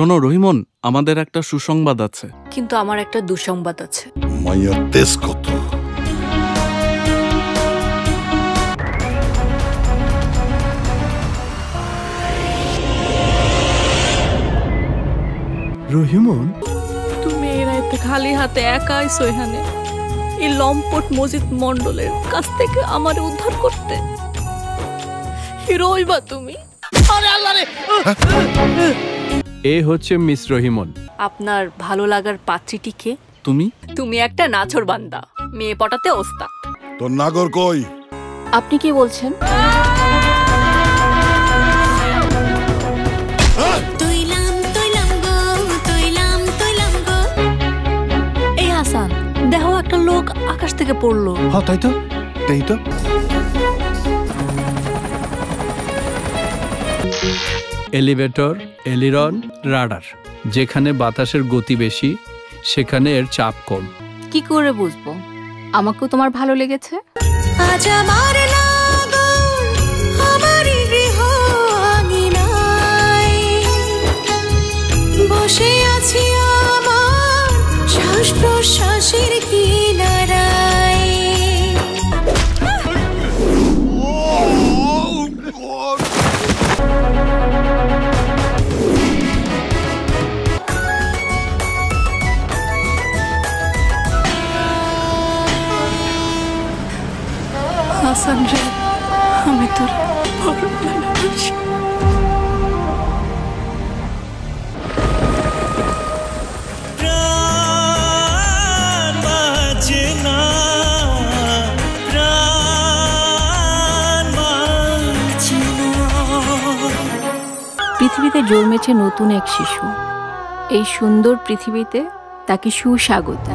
শোনো রহিমন, আমাদের একটা সুসংবাদ আছে। কিন্তু আমার একটা দুঃসংবাদ আছে। মাইয়ার তেজ কত? রহিমন, তুমি এই রাতে খালি হাতে একা আইছো এখানে এই লম্পট মজিদ মন্ডলের কাছ থেকে আমার উদ্ধার করতে। হিরো হইবা তুমি। আরে আল্লাহ রে! এ হচ্ছে মিস রহিমন। আপনার ভালো লাগার পাত্রীটি কে? তুমি? তুমি একটা নাছর বান্দা, মেয়ে পটাতে ওস্তাদ। তোর নাগর কই? আপনি কি বলছেন? এই হাসান, দেখো একটা লোক আকাশ থেকে পড়লো। হ্যাঁ তাই তো, তাই তো। এলিভেটর, এলিরন, রাডার, যেখানে বাতাসের গতি বেশি সেখানে এর চাপ কম। কি করে বুঝবো আমাকেও তোমার ভালো লেগেছে? আজ আমার লাগন আমারই গৃহ আঙিনায় বসে আছি আমার শ্বাস প্রশ্বাসের কিনারায়। হাসান রে, আমি তোর বড় ভালোবাসি। পৃথিবীতে জন্মেছে নতুন এক শিশু। এই সুন্দর পৃথিবীতে তাকে সুস্বাগত।